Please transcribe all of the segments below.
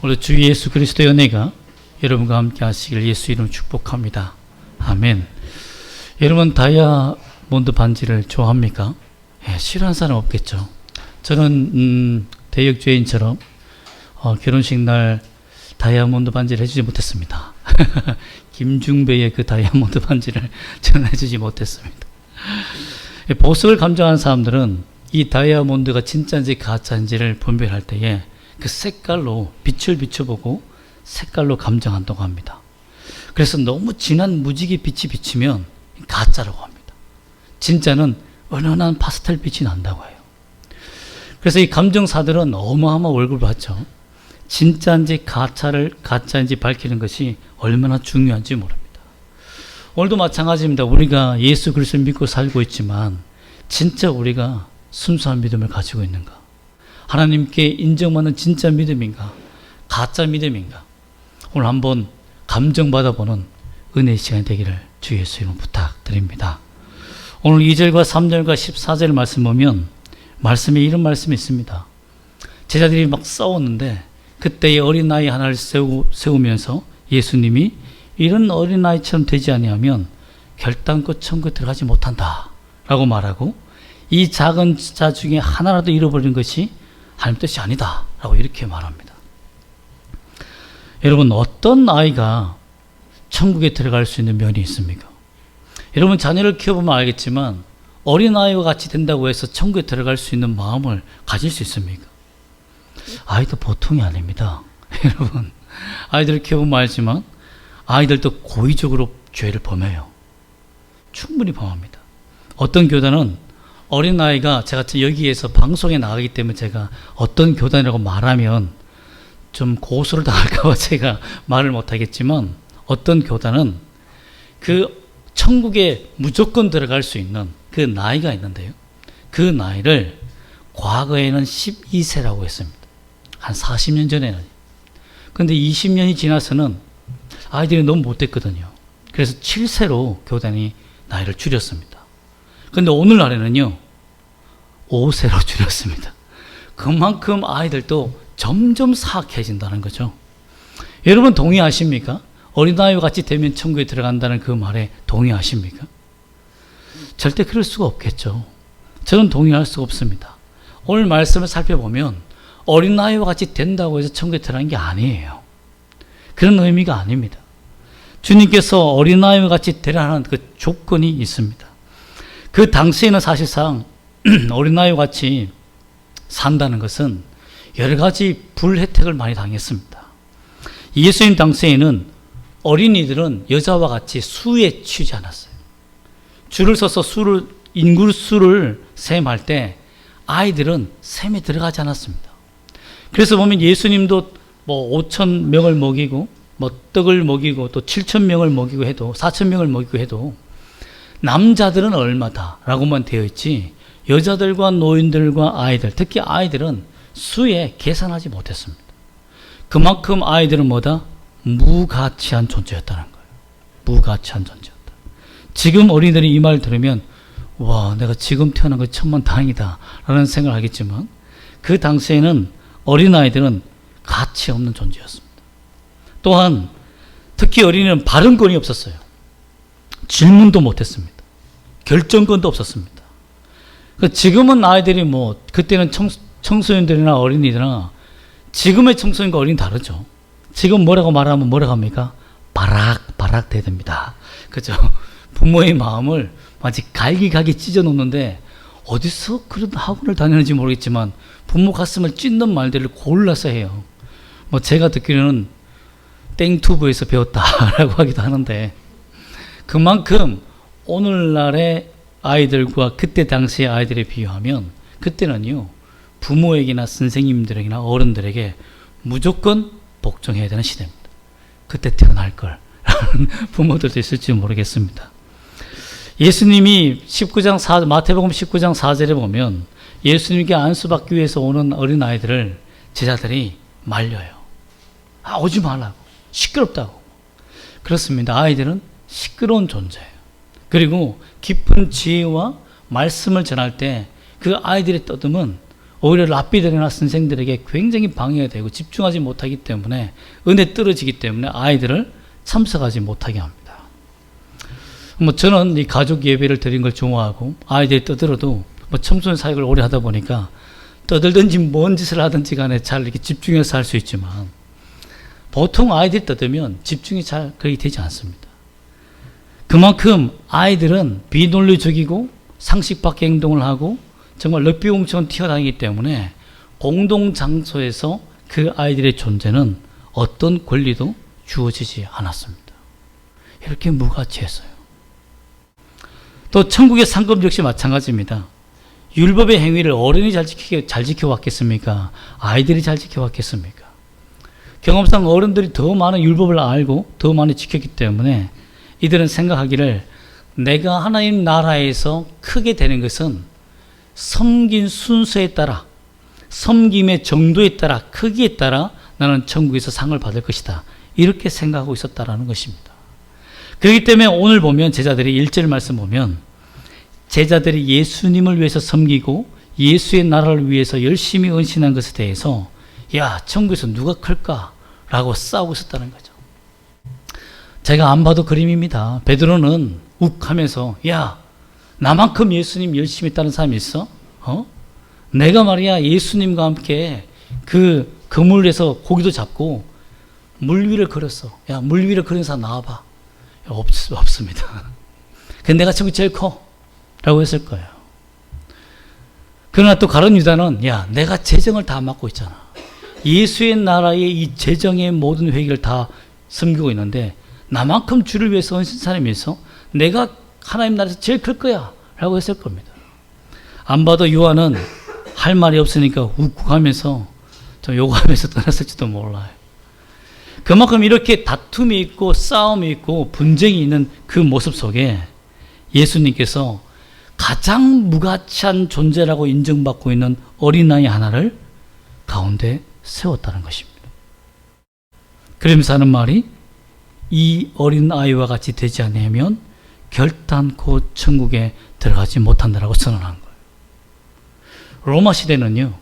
오늘 주 예수 그리스도의 은혜가 여러분과 함께 하시길 예수 이름으로 축복합니다. 아멘. 여러분 다이아몬드 반지를 좋아합니까? 싫어하는 사람 없겠죠. 저는 대역죄인처럼 결혼식 날 다이아몬드 반지를 해주지 못했습니다. 김중배의 그 다이아몬드 반지를 저는 해주지 못했습니다. 보석을 감정하는 사람들은 이 다이아몬드가 진짜인지 가짜인지를 분별할 때에 그 색깔로 빛을 비춰보고 색깔로 감정한다고 합니다. 그래서 너무 진한 무지개 빛이 비치면 가짜라고 합니다. 진짜는 은은한 파스텔 빛이 난다고 해요. 그래서 이 감정사들은 어마어마한 월급을 받죠. 진짜인지 가짜인지 밝히는 것이 얼마나 중요한지 모릅니다. 오늘도 마찬가지입니다. 우리가 예수 그리스도를 믿고 살고 있지만 진짜 우리가 순수한 믿음을 가지고 있는가? 하나님께 인정받는 진짜 믿음인가? 가짜 믿음인가? 오늘 한번 감정받아보는 은혜의 시간이 되기를 주 예수 이름으로 부탁드립니다. 오늘 2절과 3절과 14절 말씀 보면 말씀에 이런 말씀이 있습니다. 제자들이 막 싸웠는데 그때의 어린아이 하나를 세우면서 예수님이 이런 어린아이처럼 되지 아니하면 결단코 천국에 들어가지 못한다 라고 말하고 이 작은 자 중에 하나라도 잃어버린 것이 하나님 뜻이 아니다 라고 이렇게 말합니다. 여러분 어떤 아이가 천국에 들어갈 수 있는 면이 있습니까? 여러분 자녀를 키워보면 알겠지만 어린아이와 같이 된다고 해서 천국에 들어갈 수 있는 마음을 가질 수 있습니까? 아이도 보통이 아닙니다. 여러분 아이들을 키워보면 알지만 아이들도 고의적으로 죄를 범해요. 충분히 범합니다. 어떤 교단은 어린아이가 제가 여기에서 방송에 나가기 때문에 제가 어떤 교단이라고 말하면 좀 고소를 당할까봐 제가 말을 못하겠지만 어떤 교단은 그 천국에 무조건 들어갈 수 있는 그 나이가 있는데요. 그 나이를 과거에는 12세라고 했습니다. 한 40년 전에는. 그런데 20년이 지나서는 아이들이 너무 못됐거든요. 그래서 7세로 교단이 나이를 줄였습니다. 그런데 오늘날에는요 5세로 줄였습니다. 그만큼 아이들도 점점 사악해진다는 거죠. 여러분 동의하십니까? 어린아이와 같이 되면 천국에 들어간다는 그 말에 동의하십니까? 절대 그럴 수가 없겠죠. 저는 동의할 수가 없습니다. 오늘 말씀을 살펴보면 어린아이와 같이 된다고 해서 천국에 들어가는 게 아니에요. 그런 의미가 아닙니다. 주님께서 어린아이와 같이 되라는 그 조건이 있습니다. 그 당시에는 사실상 어린아이와 같이 산다는 것은 여러 가지 불혜택을 많이 당했습니다. 예수님 당시에는 어린이들은 여자와 같이 수에 치지 않았어요. 줄을 서서 인구 수를 셈할 때 아이들은 셈에 들어가지 않았습니다. 그래서 보면 예수님도 5천 명을 먹이고 떡을 먹이고 또 7천 명을 먹이고 해도 4천 명을 먹이고 해도 남자들은 얼마다 라고만 되어 있지 여자들과 노인들과 아이들 특히 아이들은 수에 계산하지 못했습니다. 그만큼 아이들은 무가치한 존재였다는 거예요. 무가치한 존재였다. 지금 어린이들이 이 말 들으면 와 내가 지금 태어난 거 천만다행이다 라는 생각을 하겠지만 그 당시에는 어린아이들은 가치 없는 존재였습니다. 또한 특히 어린이는 발언권이 없었어요. 질문도 못했습니다. 결정권도 없었습니다. 지금은 아이들이 그때는 청소년들이나 어린이들이나 지금의 청소년과 어린이 다르죠. 지금 뭐라고 말하면 뭐라고 합니까? 바락 대듭니다. 그죠? 부모의 마음을 마치 갈기갈기 찢어놓는데 어디서 그런 학원을 다니는지 모르겠지만 부모 가슴을 찢는 말들을 골라서 해요. 제가 듣기로는 땡투브에서 배웠다라고 하기도 하는데 그만큼 오늘날의 아이들과 그때 당시의 아이들에 비유하면 그때는요 부모에게나 선생님들에게나 어른들에게 무조건 복종해야 되는 시대입니다. 그때 태어날 걸 라는 부모들도 있을지 모르겠습니다. 예수님이 마태복음 19장 4절에 보면 예수님께 안수받기 위해서 오는 어린아이들을 제자들이 말려요. 오지 말라고. 시끄럽다고. 그렇습니다. 아이들은 시끄러운 존재예요. 그리고 깊은 지혜와 말씀을 전할 때 그 아이들의 떠듬은 오히려 랍비들이나 선생들에게 굉장히 방해가 되고 집중하지 못하기 때문에 은혜 떨어지기 때문에 아이들을 참석하지 못하게 합니다. 저는 이 가족 예배를 드린 걸 좋아하고 아이들이 떠들어도 청소년 사역을 오래 하다 보니까 떠들든지 뭔 짓을 하든지 간에 잘 이렇게 집중해서 할 수 있지만 보통 아이들이 떠들면 집중이 잘 거의 되지 않습니다. 그만큼 아이들은 비논리적이고 상식 밖의 행동을 하고 정말 럭비공처럼 튀어다니기 때문에 공동장소에서 그 아이들의 존재는 어떤 권리도 주어지지 않았습니다. 이렇게 무가치했어요. 또 천국의 상급 역시 마찬가지입니다. 율법의 행위를 어른이 잘 지켜왔겠습니까? 아이들이 잘 지켜왔겠습니까? 경험상 어른들이 더 많은 율법을 알고 더 많이 지켰기 때문에 이들은 생각하기를 내가 하나님 나라에서 크게 되는 것은 섬긴 순서에 따라, 섬김의 정도에 따라, 크기에 따라 나는 천국에서 상을 받을 것이다. 이렇게 생각하고 있었다라는 것입니다. 그렇기 때문에 오늘 보면 제자들이 1절 말씀 보면 제자들이 예수님을 위해서 섬기고 예수의 나라를 위해서 열심히 헌신한 것에 대해서 야, 천국에서 누가 클까라고 싸우고 있었다는 거죠. 제가 안 봐도 그림입니다. 베드로는 욱 하면서 야, 나만큼 예수님 열심히 따른 사람이 있어? 내가 말이야 예수님과 함께 그 그물에서 고기도 잡고 물 위를 걸었어. 야, 물 위를 걸은 사람 나와봐. 없습니다. 근데 내가 천국이 제일 커 라고 했을 거예요. 그러나 또 가룟 유다는 야, 내가 재정을 다 맡고 있잖아. 예수의 나라의 이 재정의 모든 회계를 다 섬기고 있는데 나만큼 주를 위해서 헌신 사람이 있어? 내가 하나님 나라에서 제일 클 거야 라고 했을 겁니다. 안 봐도 요한은 할 말이 없으니까 욱욱하면서 좀 요구하면서 떠났을지도 몰라요. 그만큼 이렇게 다툼이 있고 싸움이 있고 분쟁이 있는 그 모습 속에 예수님께서 가장 무가치한 존재라고 인정받고 있는 어린아이 하나를 가운데 세웠다는 것입니다. 그러면서 하는 말이 이 어린아이와 같이 되지 않으면 결단코 천국에 들어가지 못한다라고 선언한 거예요. 로마 시대는요,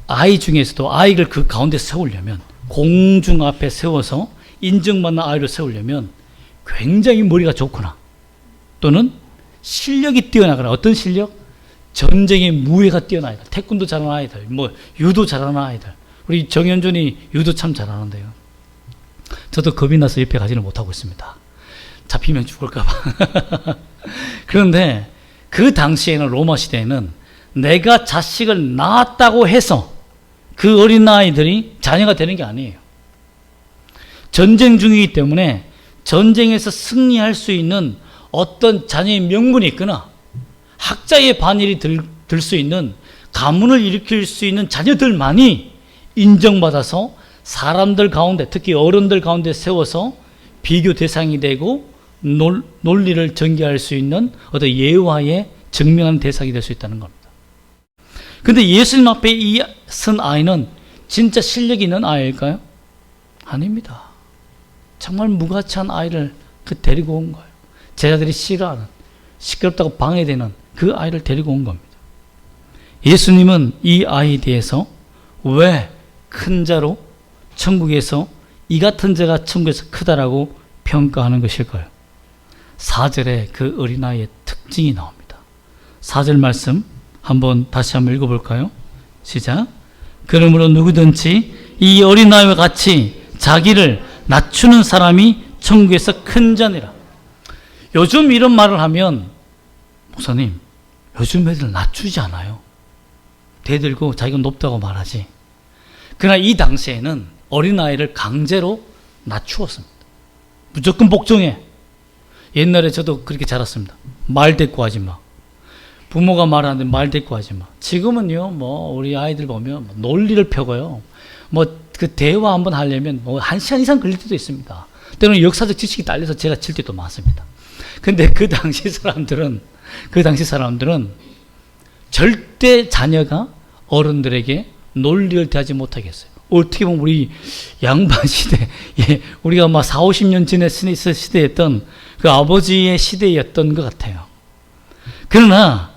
아이 중에서도 아이를 그 가운데 세우려면 공중 앞에 세워서 인정받는 아이를 세우려면 굉장히 머리가 좋거나 또는 실력이 뛰어나거나 어떤 실력? 전쟁의 무예가 뛰어난 아이들, 태권도 잘하는 아이들, 유도 잘하는 아이들. 우리 정현준이 유도 참 잘하는데요. 저도 겁이 나서 옆에 가지는 못하고 있습니다. 잡히면 죽을까봐. 그런데 그 당시에는 로마 시대에는 내가 자식을 낳았다고 해서 그 어린아이들이 자녀가 되는 게 아니에요. 전쟁 중이기 때문에 전쟁에서 승리할 수 있는 어떤 자녀의 명분이 있거나 학자의 반열이 들 수 있는 가문을 일으킬 수 있는 자녀들만이 인정받아서 사람들 가운데 특히 어른들 가운데 세워서 비교 대상이 되고 논리를 전개할 수 있는 어떤 예화에 증명하는 대상이 될 수 있다는 겁니다. 근데 예수님 앞에 이 선 아이는 진짜 실력이 있는 아이일까요? 아닙니다. 정말 무가치한 아이를 데리고 온 거예요. 제자들이 싫어하는, 시끄럽다고 방해되는 그 아이를 데리고 온 겁니다. 예수님은 이 아이에 대해서 왜 큰 자로 천국에서 이 같은 자가 천국에서 크다라고 평가하는 것일까요? 4절에 그 어린아이의 특징이 나옵니다. 4절 말씀 다시 한번 읽어볼까요? 시작. 그러므로 누구든지 이 어린아이와 같이 자기를 낮추는 사람이 천국에서 큰 자니라. 요즘 이런 말을 하면 목사님, 요즘 애들 낮추지 않아요. 대들고 자기가 높다고 말하지. 그러나 이 당시에는 어린아이를 강제로 낮추었습니다. 무조건 복종해. 옛날에 저도 그렇게 자랐습니다. 말 대꾸 하지 마. 부모가 말하는데 말 대꾸 하지 마. 지금은요, 우리 아이들 보면 논리를 펴고요. 그 대화 한번 하려면 1시간 이상 걸릴 때도 있습니다. 때로는 역사적 지식이 딸려서 제가 칠 때도 많습니다. 근데 그 당시 사람들은 절대 자녀가 어른들에게 논리를 대하지 못하겠어요. 어떻게 보면 우리 양반 시대, 우리가 40-50년 전에 있을 시대였던 그 아버지의 시대였던 것 같아요. 그러나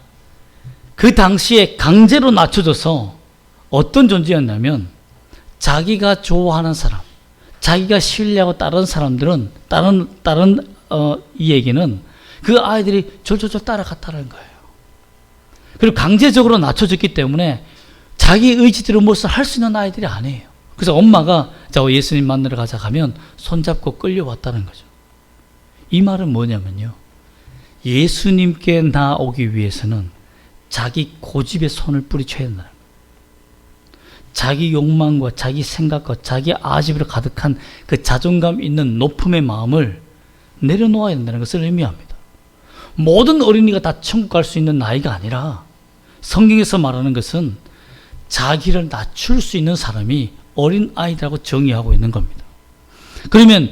그 당시에 강제로 낮춰져서 어떤 존재였냐면 자기가 좋아하는 사람, 자기가 신뢰하고 따르는 사람들은 이 얘기는 그 아이들이 졸졸졸 따라갔다는 거예요. 그리고 강제적으로 낮춰졌기 때문에 자기 의지대로 무엇을 할 수 있는 아이들이 아니에요. 그래서 엄마가 자 예수님 만나러 가자 하면 손잡고 끌려왔다는 거죠. 이 말은 뭐냐면요, 예수님께 나오기 위해서는 자기 고집에 손을 뿌리쳐야 된다는 거예요. 자기 욕망과 자기 생각과 자기 아집으로 가득한 그 자존감 있는 높음의 마음을 내려놓아야 된다는 것을 의미합니다. 모든 어린이가 다 천국 갈 수 있는 나이가 아니라 성경에서 말하는 것은 자기를 낮출 수 있는 사람이 어린 아이라고 정의하고 있는 겁니다. 그러면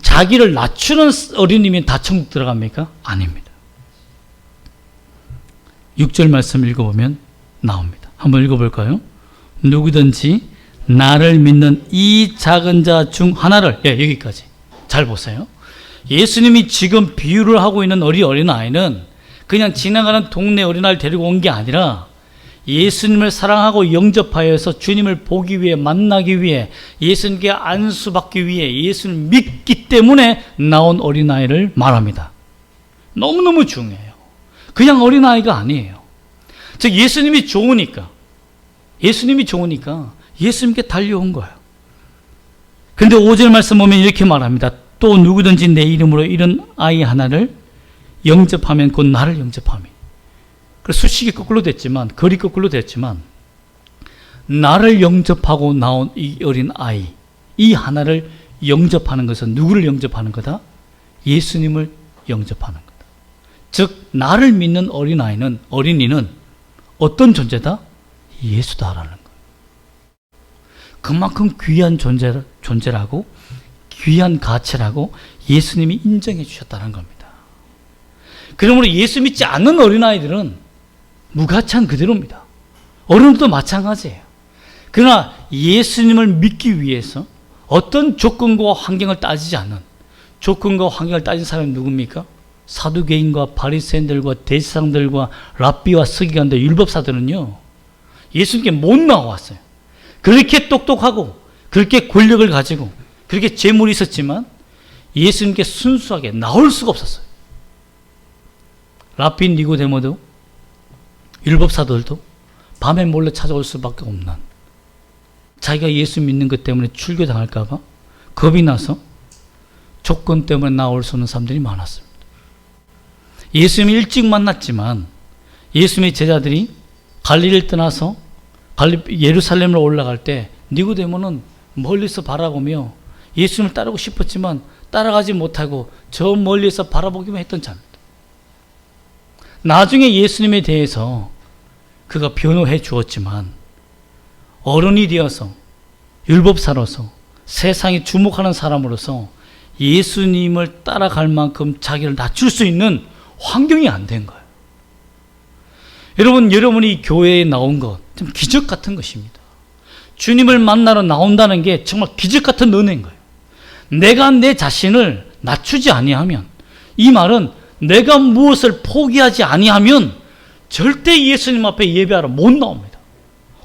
자기를 낮추는 어린이면 다 천국 들어갑니까? 아닙니다. 6절 말씀 읽어보면 나옵니다. 한번 읽어볼까요? 누구든지 나를 믿는 이 작은 자 중 하나를, 여기까지 잘 보세요. 예수님이 지금 비유를 하고 있는 어린아이는 그냥 지나가는 동네 어린아이를 데리고 온 게 아니라 예수님을 사랑하고 영접하여서 주님을 보기 위해, 만나기 위해, 예수님께 안수받기 위해 예수님을 믿기 때문에 나온 어린아이를 말합니다. 너무너무 중요해요. 그냥 어린아이가 아니에요. 즉 예수님이 좋으니까 예수님께 달려온 거예요. 그런데 5절 말씀 보면 이렇게 말합니다. 또 누구든지 내 이름으로 이런 아이 하나를 영접하면 곧 나를 영접하며. 그래서 수식이 거꾸로 됐지만, 글이 거꾸로 됐지만, 나를 영접하고 나온 이 어린 아이, 이 하나를 영접하는 것은 누구를 영접하는 거다? 예수님을 영접하는 거다. 즉 나를 믿는 어린이는 어떤 존재다? 예수다라는 거예요. 그만큼 귀한 존재라고, 귀한 가치라고 예수님이 인정해 주셨다는 겁니다. 그러므로 예수 믿지 않는 어린아이들은 무가치한 그대로입니다. 어른들도 마찬가지예요. 그러나 예수님을 믿기 위해서 어떤 조건과 환경을 따지지 않는, 조건과 환경을 따진 사람이 누굽니까? 사두개인과 바리새인들과 대제사장들과 랍비와 서기관들, 율법사들은요, 예수님께 못 나왔어요. 그렇게 똑똑하고 그렇게 권력을 가지고 그렇게 재물이 있었지만 예수님께 순수하게 나올 수가 없었어요. 랍비 니고데모도 율법사들도 밤에 몰래 찾아올 수밖에 없는, 자기가 예수 믿는 것 때문에 출교당할까 봐 겁이 나서 조건 때문에 나올 수 없는 사람들이 많았습니다. 예수님이 일찍 만났지만 예수님의 제자들이 갈릴리를 떠나서 예루살렘으로 올라갈 때 니고데모는 멀리서 바라보며 예수님을 따르고 싶었지만 따라가지 못하고 저 멀리서 바라보기만 했던 자입니다. 나중에 예수님에 대해서 그가 변호해 주었지만 어른이 되어서 율법사로서 세상이 주목하는 사람으로서 예수님을 따라갈 만큼 자기를 낮출 수 있는 환경이 안 된 거예요. 여러분이 교회에 나온 것 좀 기적 같은 것입니다. 주님을 만나러 나온다는 게 정말 기적 같은 은혜인 거예요. 내가 내 자신을 낮추지 아니하면, 이 말은 내가 무엇을 포기하지 아니하면 절대 예수님 앞에 예배하러 못 나옵니다.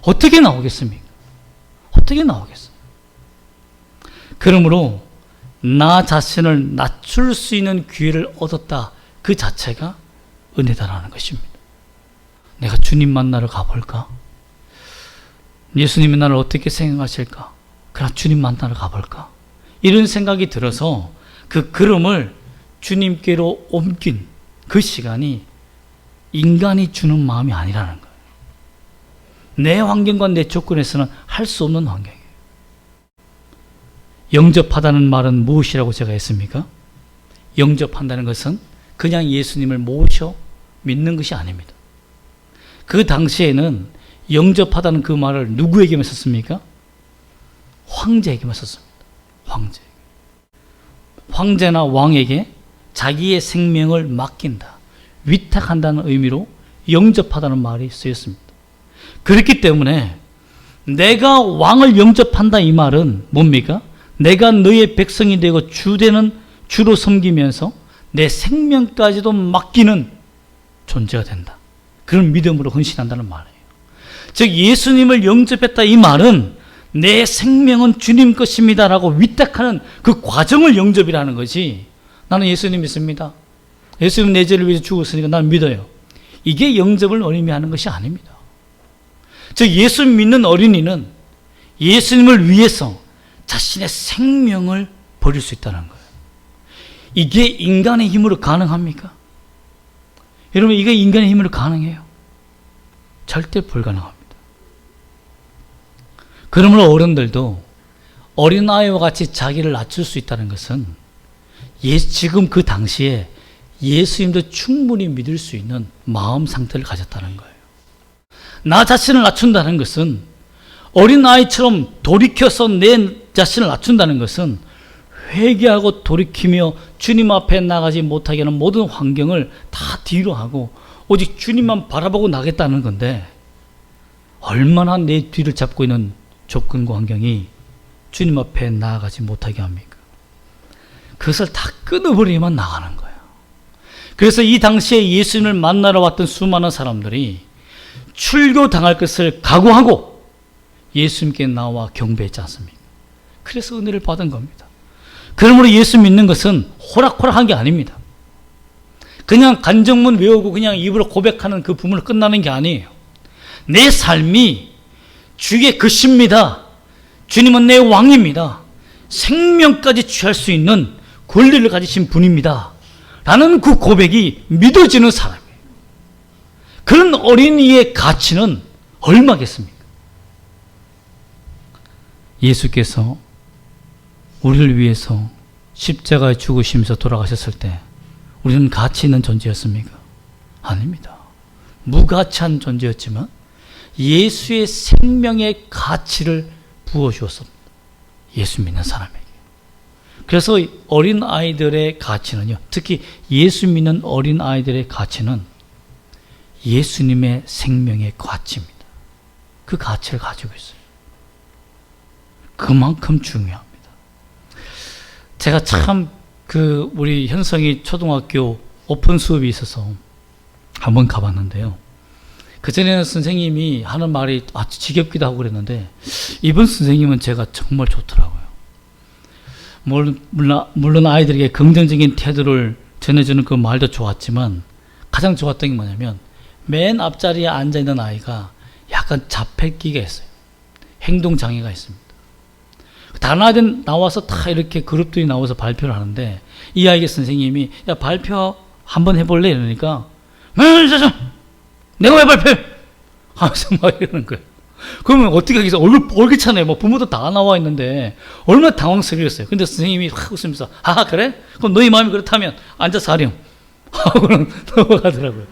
어떻게 나오겠습니까? 어떻게 나오겠어요? 그러므로 나 자신을 낮출 수 있는 기회를 얻었다, 그 자체가 은혜다라는 것입니다. 내가 주님 만나러 가볼까? 예수님이 나를 어떻게 생각하실까? 그럼 주님 만나러 가볼까? 이런 생각이 들어서 그 걸음을 주님께로 옮긴 그 시간이 인간이 주는 마음이 아니라는 거예요. 내 환경과 내 조건에서는 할 수 없는 환경이에요. 영접하다는 말은 무엇이라고 제가 했습니까? 영접한다는 것은 그냥 예수님을 모셔 믿는 것이 아닙니다. 그 당시에는 영접하다는 그 말을 누구에게만 썼습니까? 황제에게만 썼습니다. 황제나 왕에게 자기의 생명을 맡긴다, 위탁한다는 의미로 영접하다는 말이 쓰였습니다. 그렇기 때문에 내가 왕을 영접한다, 이 말은 뭡니까? 내가 너의 백성이 되고 주로 섬기면서 내 생명까지도 맡기는 존재가 된다. 그런 믿음으로 헌신한다는 말이에요. 즉 예수님을 영접했다 이 말은 내 생명은 주님 것입니다라고 위탁하는 그 과정을 영접이라는 것이, 나는 예수님 믿습니다, 예수님 내 죄를 위해서 죽었으니까 나는 믿어요, 이게 영접을 의미하는 것이 아닙니다. 즉 예수 믿는 어린이는 예수님을 위해서 자신의 생명을 버릴 수 있다는 거예요. 이게 인간의 힘으로 가능합니까? 여러분, 이게 인간의 힘으로 가능해요? 절대 불가능합니다. 그러므로 어른들도 어린아이와 같이 자기를 낮출 수 있다는 것은 지금 그 당시에 예수님도 충분히 믿을 수 있는 마음 상태를 가졌다는 거예요. 나 자신을 낮춘다는 것은, 어린아이처럼 돌이켜서 내 자신을 낮춘다는 것은 회개하고 돌이키며 주님 앞에 나가지 못하게 하는 모든 환경을 다 뒤로 하고 오직 주님만 바라보고 나겠다는 건데, 얼마나 내 뒤를 잡고 있는 조건과 환경이 주님 앞에 나아가지 못하게 합니까? 그것을 다 끊어버리면 나가는 거예요. 그래서 이 당시에 예수님을 만나러 왔던 수많은 사람들이 출교당할 것을 각오하고 예수님께 나와 경배했지 않습니까? 그래서 은혜를 받은 겁니다. 그러므로 예수 믿는 것은 호락호락한 게 아닙니다. 그냥 간정문 외우고 그냥 입으로 고백하는 그 부분으로 끝나는 게 아니에요. 내 삶이 주의 것입니다, 주님은 내 왕입니다, 생명까지 취할 수 있는 권리를 가지신 분입니다 라는 그 고백이 믿어지는 사람이에요. 그런 어린이의 가치는 얼마겠습니까? 예수께서 우리를 위해서 십자가에 죽으시면서 돌아가셨을 때 우리는 가치 있는 존재였습니까? 아닙니다. 무가치한 존재였지만 예수의 생명의 가치를 부어주었습니다. 예수 믿는 사람에게. 그래서 어린 아이들의 가치는요, 특히 예수 믿는 어린 아이들의 가치는 예수님의 생명의 가치입니다. 그 가치를 가지고 있어요. 그만큼 중요합니다. 제가 참 우리 현성이 초등학교 오픈 수업이 있어서 한번 가봤는데요. 그전에는 선생님이 하는 말이 아주 지겹기도 하고 그랬는데, 이번 선생님은 제가 정말 좋더라고요. 물론 아이들에게 긍정적인 태도를 전해주는 그 말도 좋았지만, 가장 좋았던 게 뭐냐면, 맨 앞자리에 앉아있는 아이가 약간 자폐기가 있어요. 행동장애가 있습니다. 다른 아이들 나와서 다 이렇게 그룹들이 나와서 발표를 하는데, 이 아이에게 선생님이 야 발표 한번 해볼래? 이러니까 내가 왜 발표해? 하면서 막 이러는 거예요. 그러면 어떻게 하겠어? 얼굴 벌겋잖아요. 뭐 부모도 다 나와 있는데 얼마나 당황스러웠어요. 근데 선생님이 확 웃으면서 아 그래? 그럼 너희 마음이 그렇다면 앉아서 하렴 하고는 넘어가더라고요.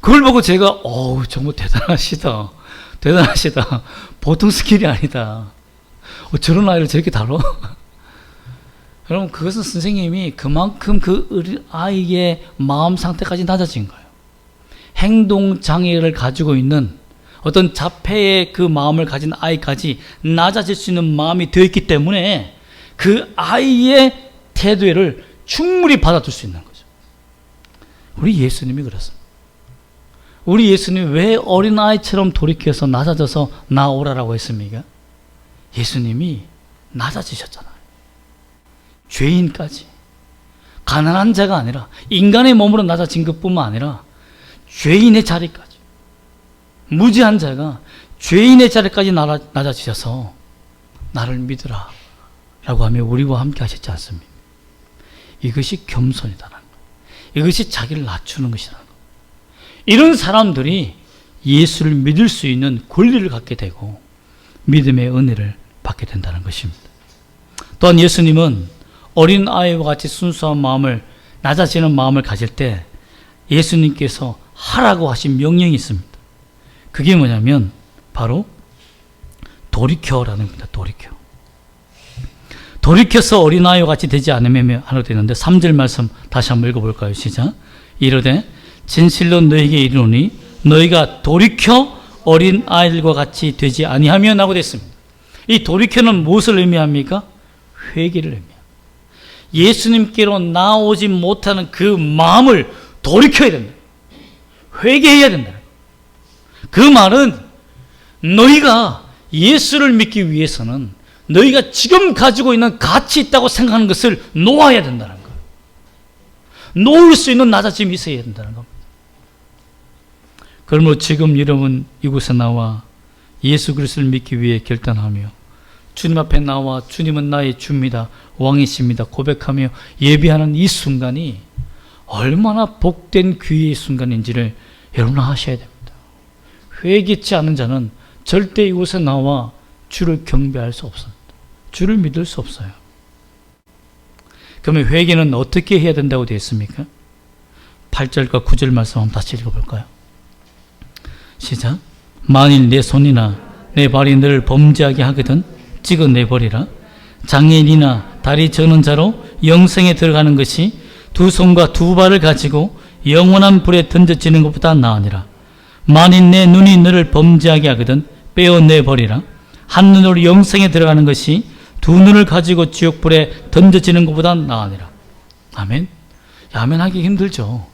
그걸 보고 제가 정말 대단하시다. 보통 스킬이 아니다. 저런 아이를 저렇게 다뤄? 여러분, 그것은 선생님이 그만큼 그 아이의 마음 상태까지 낮아진 거예요. 행동장애를 가지고 있는 어떤 자폐의 그 마음을 가진 아이까지 낮아질 수 있는 마음이 되어있기 때문에 그 아이의 태도를 충분히 받아줄 수 있는 거죠. 우리 예수님이 그렇습니다. 우리 예수님이 왜 어린아이처럼 돌이켜서 낮아져서 나오라라고 했습니까? 예수님이 낮아지셨잖아요. 죄인까지, 가난한 자가 아니라 인간의 몸으로 낮아진 것뿐만 아니라 죄인의 자리까지, 무지한 자가 죄인의 자리까지 낮아지셔서 나를 믿으라 라고 하며 우리와 함께 하셨지 않습니까? 이것이 겸손이다라는 거예요. 이것이 자기를 낮추는 것이라는 거예요. 이런 사람들이 예수를 믿을 수 있는 권리를 갖게 되고 믿음의 은혜를 받게 된다는 것입니다. 또한 예수님은 어린 아이와 같이 순수한 마음을, 낮아지는 마음을 가질 때 예수님께서 하라고 하신 명령이 있습니다. 그게 뭐냐면 바로 돌이켜라는 겁니다. 돌이켜서 어린아이와 같이 되지 않으면 하라고 되는데 3절 말씀 다시 한번 읽어볼까요? 시작. 이르되 진실로 너희에게 이르노니 너희가 돌이켜 어린 아이들과 같이 되지 아니하면 하고 됐습니다. 이 돌이켜는 무엇을 의미합니까? 회개를 의미합니다. 예수님께로 나오지 못하는 그 마음을 돌이켜야 된다. 회개해야 된다. 그 말은 너희가 예수를 믿기 위해서는 너희가 지금 가지고 있는 가치 있다고 생각하는 것을 놓아야 된다는 거예요. 놓을 수 있는 낮아짐이 있어야 된다는 겁니다. 그러므로 지금 여러분 이곳에 나와 예수 그리스도를 믿기 위해 결단하며 주님 앞에 나와 주님은 나의 주입니다, 왕이십니다 고백하며 예배하는 이 순간이 얼마나 복된 귀의 순간인지를 여러분 하셔야 됩니다. 회개치 않은 자는 절대 이곳에 나와 주를 경배할 수 없습니다. 주를 믿을 수 없어요. 그러면 회개는 어떻게 해야 된다고 되어 있습니까? 8절과 9절 말씀 한번 다시 읽어볼까요? 시작. 만일 내 손이나 내 발이 너를 범죄하게 하거든 찍어내버리라. 장애인이나 다리 저는 자로 영생에 들어가는 것이 두 손과 두 발을 가지고 영원한 불에 던져지는 것보다 나으니라. 만일 내 눈이 너를 범죄하게 하거든 빼어내버리라. 한 눈으로 영생에 들어가는 것이 두 눈을 가지고 지옥불에 던져지는 것보다 나으니라. 아멘. 아멘 하기 힘들죠.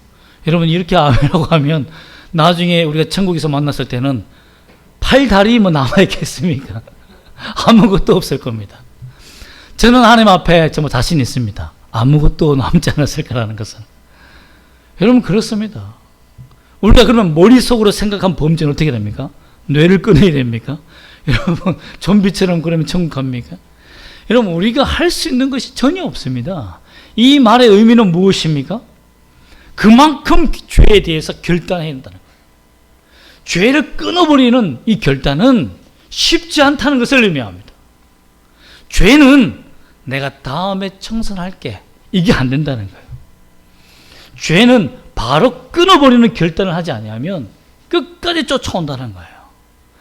여러분 이렇게 아멘하고 하면 나중에 우리가 천국에서 만났을 때는 팔, 다리 뭐 남아있겠습니까? 아무것도 없을 겁니다. 저는 하나님 앞에 정말 자신 있습니다. 아무것도 남지 않았을 거라는 것은. 여러분 그렇습니다. 우리가 그러면 머릿속으로 생각한 범죄는 어떻게 됩니까? 뇌를 끊어야 됩니까? 여러분 좀비처럼 그러면 천국 갑니까? 여러분 우리가 할 수 있는 것이 전혀 없습니다. 이 말의 의미는 무엇입니까? 그만큼 죄에 대해서 결단해야 한다는 거예요. 죄를 끊어버리는 이 결단은 쉽지 않다는 것을 의미합니다. 죄는 내가 다음에 청산할게, 이게 안 된다는 거예요. 죄는 바로 끊어버리는 결단을 하지 아니하면 끝까지 쫓아온다는 거예요.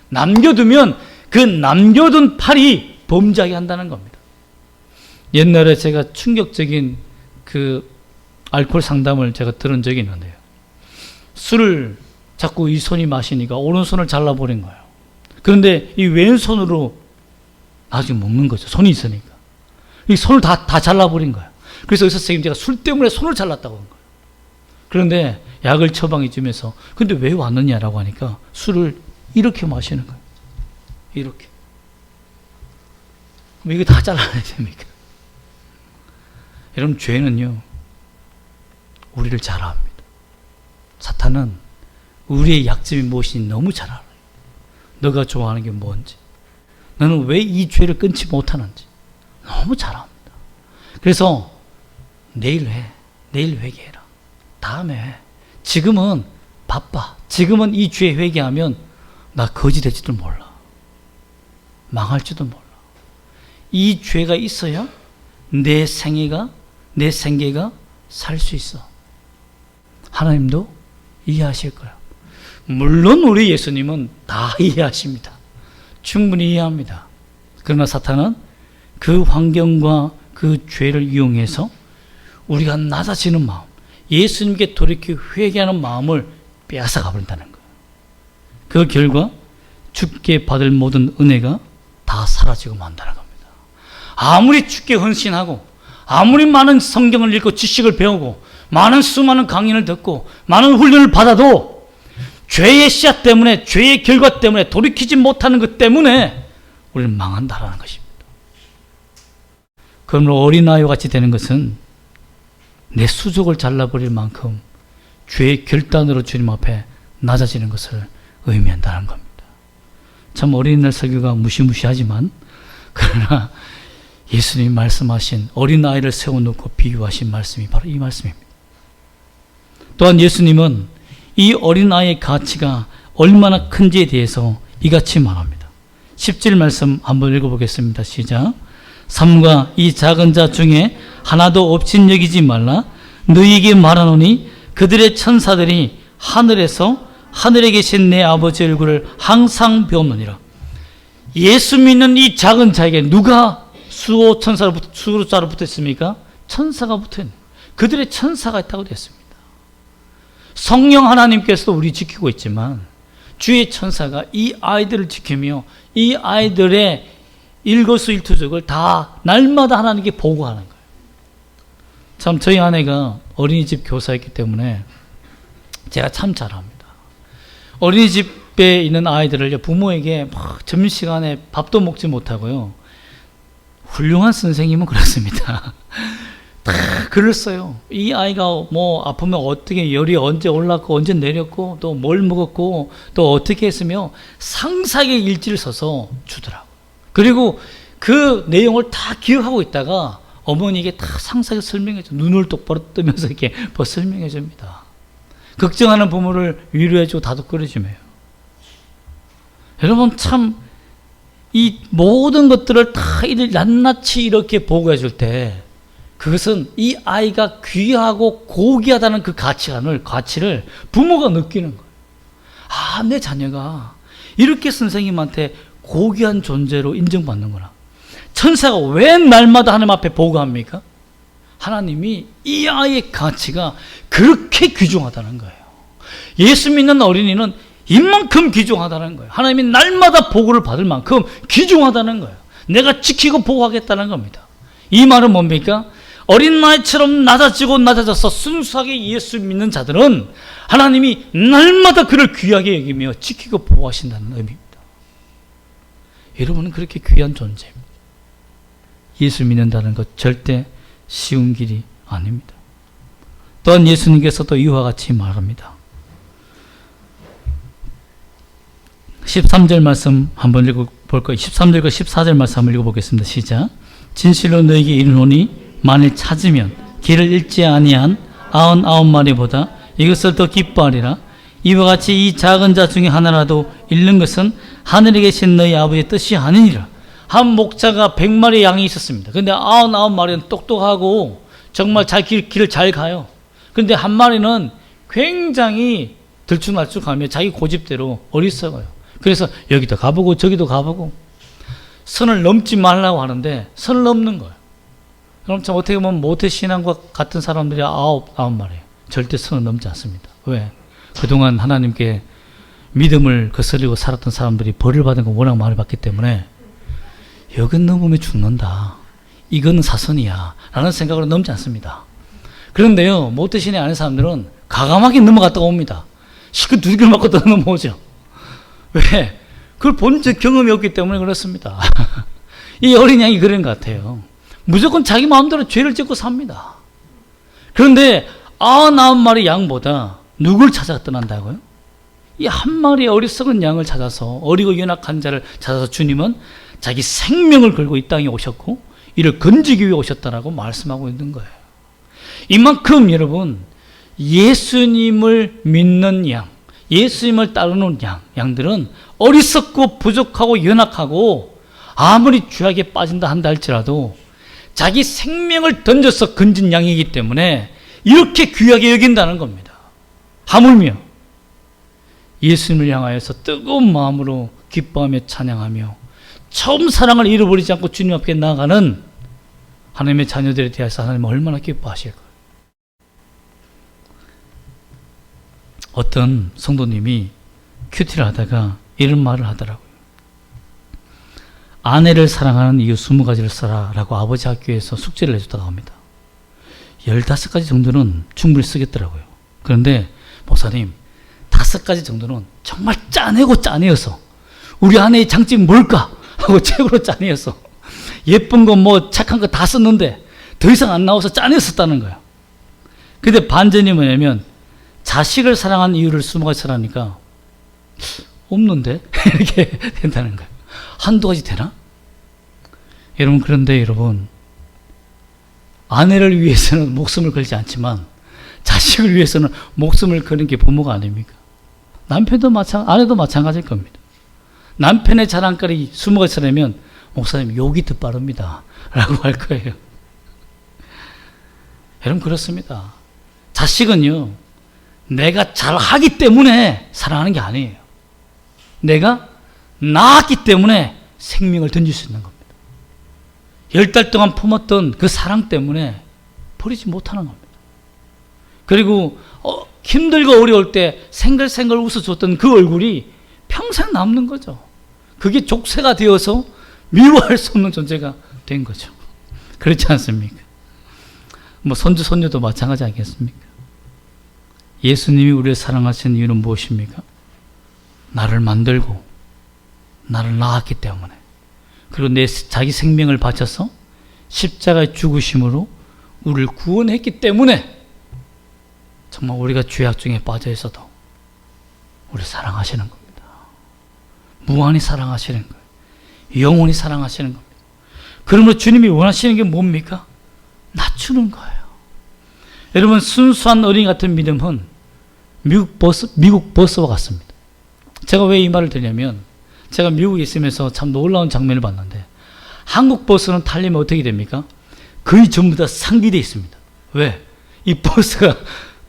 남겨두면 그 남겨둔 팔이 범죄하게 한다는 겁니다. 옛날에 제가 충격적인 그 알코올 상담을 제가 들은 적이 있는데요. 술을 자꾸 이 손이 마시니까 오른손을 잘라버린 거예요. 그런데 이 왼손으로 나중에 먹는 거죠. 손이 있으니까. 이 손을 다 잘라버린 거예요. 그래서 의사 선생님 제가 술 때문에 손을 잘랐다고 한 거예요. 그런데 약을 처방해 주면서 근데 왜 왔느냐라고 하니까 술을 이렇게 마시는 거예요. 이렇게. 그럼 이거 다 잘라내야 됩니까? 여러분 죄는요 우리를 잘 압니다. 사탄은 우리의 약점이 무엇인지 너무 잘 알아요. 너가 좋아하는 게 뭔지, 너는 왜 이 죄를 끊지 못하는지 너무 잘 압니다. 그래서 내일 해, 내일 회개해라, 다음에 해, 지금은 바빠, 지금은 이 죄에 회개하면 나 거지 될지도 몰라, 망할지도 몰라. 이 죄가 있어야 내 생애가, 내 생계가 살 수 있어. 하나님도 이해하실 거예요. 물론 우리 예수님은 다 이해하십니다. 충분히 이해합니다. 그러나 사탄은 그 환경과 그 죄를 이용해서 우리가 낮아지는 마음, 예수님께 돌이켜 회개하는 마음을 빼앗아 가버린다는 거예요. 그 결과 주께 받을 모든 은혜가 다 사라지고 만다는 겁니다. 아무리 주께 헌신하고 아무리 많은 성경을 읽고 지식을 배우고 많은 수많은 강연을 듣고 많은 훈련을 받아도 죄의 씨앗 때문에, 죄의 결과 때문에, 돌이키지 못하는 것 때문에 우리는 망한다라는 것입니다. 그러므로 어린아이와 같이 되는 것은 내 수족을 잘라버릴 만큼 죄의 결단으로 주님 앞에 낮아지는 것을 의미한다는 겁니다. 참 어린이날 설교가 무시무시하지만 그러나 예수님이 말씀하신 어린아이를 세워놓고 비유하신 말씀이 바로 이 말씀입니다. 또한 예수님은 이 어린아이의 가치가 얼마나 큰지에 대해서 이같이 말합니다. 10절 말씀 한번 읽어보겠습니다. 시작. 삼가 이 작은 자 중에 하나도 없인 여기지 말라. 너희에게 말하노니 그들의 천사들이 하늘에서 하늘에 계신 내 아버지 얼굴을 항상 배우느니라. 예수 믿는 이 작은 자에게 누가 수호자로 붙어 있습니까? 천사가 붙어 있는, 그들의 천사가 있다고 되었습니다. 성령 하나님께서도 우리 지키고 있지만 주의 천사가 이 아이들을 지키며 이 아이들의 일거수일투족을 다 날마다 하나님께 보고하는 거예요. 참 저희 아내가 어린이집 교사였기 때문에 제가 참 잘 압니다. 어린이집 집에 있는 아이들을 부모에게 막 점심시간에 밥도 먹지 못하고요. 훌륭한 선생님은 그렇습니다. 다 글을 써요. 이 아이가 뭐 아프면 어떻게 열이 언제 올랐고 언제 내렸고 또 뭘 먹었고 또 어떻게 했으며 상세하게 일지를 써서 주더라고. 그리고 그 내용을 다 기억하고 있다가 어머니에게 다 상세하게 설명해줘. 눈을 똑바로 뜨면서 이렇게 설명해 줍니다. 걱정하는 부모를 위로해주고 다독거려주며요. 여러분 참 이 모든 것들을 다 낱낱이 이렇게 보고해 줄 때 그것은 이 아이가 귀하고 고귀하다는 그 가치를 부모가 느끼는 거예요. 아, 내 자녀가 이렇게 선생님한테 고귀한 존재로 인정받는구나. 천사가 왜 날마다 하나님 앞에 보고합니까? 하나님이 이 아이의 가치가 그렇게 귀중하다는 거예요. 예수 믿는 어린이는 이만큼 귀중하다는 거예요. 하나님이 날마다 보고를 받을 만큼 귀중하다는 거예요. 내가 지키고 보호하겠다는 겁니다. 이 말은 뭡니까? 어린 나이처럼 낮아져서 순수하게 예수 믿는 자들은 하나님이 날마다 그를 귀하게 여기며 지키고 보호하신다는 의미입니다. 여러분은 그렇게 귀한 존재입니다. 예수 믿는다는 것 절대 쉬운 길이 아닙니다. 또한 예수님께서도 이와 같이 말합니다. 13절 말씀 한번 읽어볼 거예요. 13절과 14절 말씀 한번 읽어보겠습니다. 시작. 진실로 너에게 이르노니 만일 찾으면 길을 잃지 아니한 99마리보다 이것을 더 기뻐하리라. 이와 같이 이 작은 자 중에 하나라도 잃는 것은 하늘에 계신 너희 아버지의 뜻이 아니니라. 한 목자가 100마리 양이 있었습니다. 그런데 99마리는 똑똑하고 정말 길을 잘 가요. 그런데 한 마리는 굉장히 들쭉날쭉하며 자기 고집대로 어리석어요. 그래서 여기도 가보고 저기도 가보고 선을 넘지 말라고 하는데 선을 넘는 거예요. 그럼 참 어떻게 보면 모태신앙과 같은 사람들이 아홉 마리예요. 절대 선을 넘지 않습니다. 왜? 그동안 하나님께 믿음을 거스르고 살았던 사람들이 벌을 받은 거 워낙 많이 받기 때문에 여긴 넘으면 죽는다. 이건 사선이야. 라는 생각으로 넘지 않습니다. 그런데요, 모태신앙이 아닌 사람들은 가감하게 넘어갔다가 옵니다. 시큰 두들겨 맞고 또 넘어오죠. 왜? 그걸 본 적 경험이 없기 때문에 그렇습니다. 이 어린 양이 그런 것 같아요. 무조건 자기 마음대로 죄를 짓고 삽니다. 그런데 99마리 양보다 누굴 찾아 떠난다고요? 이 한 마리의 어리석은 양을 찾아서 어리고 연약한 자를 찾아서 주님은 자기 생명을 걸고 이 땅에 오셨고 이를 건지기 위해 오셨다라고 말씀하고 있는 거예요. 이만큼 예수님을 믿는 양, 예수님을 따르는 양들은 어리석고 부족하고 연약하고 아무리 죄악에 빠진다 한다 할지라도 자기 생명을 던져서 건진 양이기 때문에 이렇게 귀하게 여긴다는 겁니다. 하물며 예수님을 향하여서 뜨거운 마음으로 기뻐하며 찬양하며 처음 사랑을 잃어버리지 않고 주님 앞에 나아가는 하나님의 자녀들에 대해서 하나님은 얼마나 기뻐하실까요? 어떤 성도님이 큐티를 하다가 이런 말을 하더라고요. 아내를 사랑하는 이유 20가지를 써라 라고 아버지 학교에서 숙제를 내줬다고 합니다. 15가지 정도는 충분히 쓰겠더라고요. 그런데 목사님 5가지 정도는 정말 짜내고 짜내어서 우리 아내의 장점이 뭘까 하고 책으로 짜내어서 예쁜 거 뭐 착한 거 다 썼는데 더 이상 안 나와서 짜내었다는 거예요. 근데 반전이 뭐냐면 자식을 사랑하는 이유를 20가지 쓰라니까 없는데 이렇게 된다는 거예요. 한두 가지 되나? 여러분, 그런데 여러분, 아내를 위해서는 목숨을 걸지 않지만 자식을 위해서는 목숨을 거는 게 부모가 아닙니까? 아내도 마찬가지일 겁니다. 남편의 자랑거리 20가지 쓰려면 목사님 욕이 더 빠릅니다 라고 할 거예요. 여러분, 그렇습니다. 자식은요, 내가 잘하기 때문에 사랑하는 게 아니에요. 내가 낳았기 때문에 생명을 던질 수 있는 겁니다. 10달 동안 품었던 그 사랑 때문에 버리지 못하는 겁니다. 그리고 힘들고 어려울 때 생글생글 웃어줬던 그 얼굴이 평생 남는 거죠. 그게 족쇄가 되어서 미워할 수 없는 존재가 된 거죠. 그렇지 않습니까? 손주, 손녀도 마찬가지 아니겠습니까? 예수님이 우리를 사랑하시는 이유는 무엇입니까? 나를 만들고 나를 낳았기 때문에, 그리고 내 자기 생명을 바쳐서 십자가의 죽으심으로 우리를 구원했기 때문에 정말 우리가 죄악 중에 빠져 있어도 우리를 사랑하시는 겁니다. 무한히 사랑하시는 거예요. 영원히 사랑하시는 겁니다. 그러므로 주님이 원하시는 게 뭡니까? 낮추는 거예요. 여러분, 순수한 어린이 같은 믿음은 미국 버스와 같습니다. 제가 왜 이 말을 드냐면, 제가 미국에 있으면서 참 놀라운 장면을 봤는데, 한국 버스는 타려면 어떻게 됩니까? 거의 전부 다 상기되어 있습니다. 왜? 이 버스가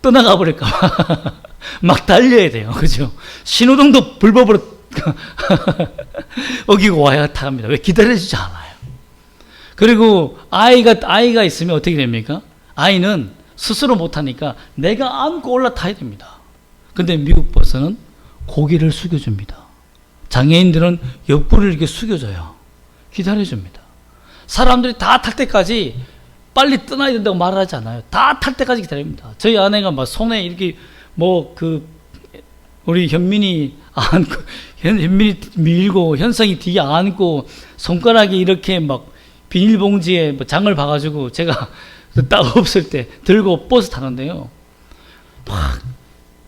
떠나가 버릴까봐 막 달려야 돼요. 그죠? 신호등도 불법으로 어기고 와야 타갑니다. 왜? 기다려주지 않아요. 그리고 아이가 있으면 어떻게 됩니까? 아이는 스스로 못하니까 내가 안고 올라타야 됩니다. 근데 미국 버스는 고개를 숙여줍니다. 장애인들은 옆구리를 이렇게 숙여줘요. 기다려줍니다. 사람들이 다 탈 때까지 빨리 떠나야 된다고 말을 하지 않아요. 다 탈 때까지 기다립니다. 저희 아내가 막 손에 이렇게 우리 현민이 안고, 현민이 밀고, 현성이 뒤에 안고, 손가락이 이렇게 막 비닐봉지에 장을 봐가지고 제가 딱 없을 때 들고 버스 타는데요. 막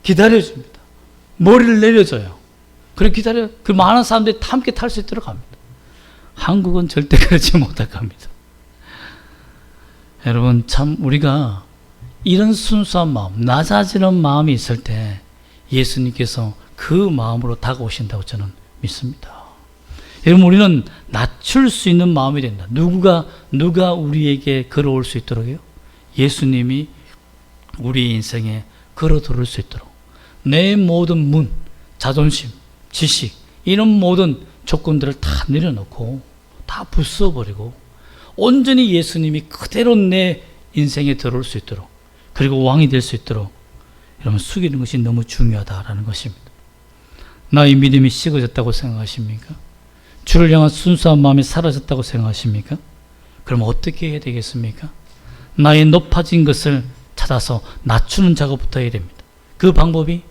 기다려줍니다. 머리를 내려줘요. 그렇게 그 많은 사람들이 함께 탈 수 있도록 합니다. 한국은 절대 그렇지 못할 겁니다. 여러분, 참 우리가 이런 순수한 마음, 낮아지는 마음이 있을 때 예수님께서 그 마음으로 다가오신다고 저는 믿습니다. 여러분, 우리는 낮출 수 있는 마음이 된다. 누가 우리에게 걸어올 수 있도록요? 예수님이 우리 인생에 걸어 들어올 수 있도록 내 모든 문, 자존심, 지식, 이런 모든 조건들을 다 내려놓고 다 부숴버리고 온전히 예수님이 그대로 내 인생에 들어올 수 있도록, 그리고 왕이 될 수 있도록 여러분 숙이는 것이 너무 중요하다라는 것입니다. 나의 믿음이 식어졌다고 생각하십니까? 주를 향한 순수한 마음이 사라졌다고 생각하십니까? 그럼 어떻게 해야 되겠습니까? 나의 높아진 것을 찾아서 낮추는 작업부터 해야 됩니다. 그 방법이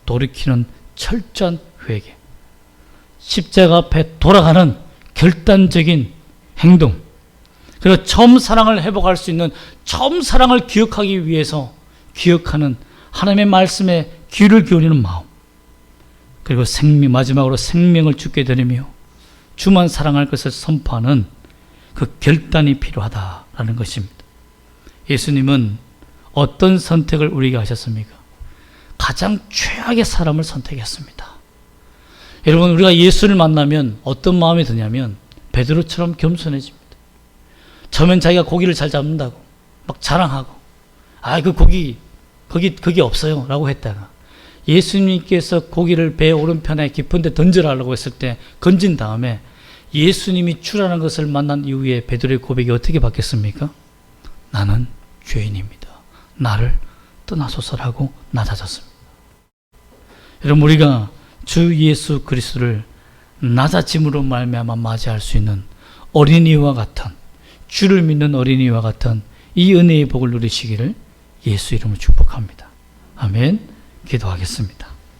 돌이키는 철저한 회개, 십자가 앞에 돌아가는 결단적인 행동, 그리고 처음 사랑을 회복할 수 있는 처음 사랑을 기억하기 위해서 기억하는 하나님의 말씀에 귀를 기울이는 마음, 그리고 마지막으로 생명을 주께 드리며 주만 사랑할 것을 선포하는 그 결단이 필요하다라는 것입니다. 예수님은 어떤 선택을 우리에게 하셨습니까? 가장 최악의 사람을 선택했습니다. 여러분, 우리가 예수를 만나면 어떤 마음이 드냐면 베드로처럼 겸손해집니다. 처음엔 자기가 고기를 잘 잡는다고 막 자랑하고, 그 거기 없어요 라고 했다가 예수님께서 고기를 배 오른편에 깊은 데 던져라라고 했을 때 건진 다음에 예수님이 주라는 것을 만난 이후에 베드로의 고백이 어떻게 바뀌었습니까? 나는 죄인입니다. 나를 떠나소서라고 낮아졌습니다. 여러분, 우리가 주 예수 그리스도를 낮아짐으로 말미암아 맞이할 수 있는 어린이와 같은, 주를 믿는 어린이와 같은 이 은혜의 복을 누리시기를 예수 이름으로 축복합니다. 아멘. 기도하겠습니다.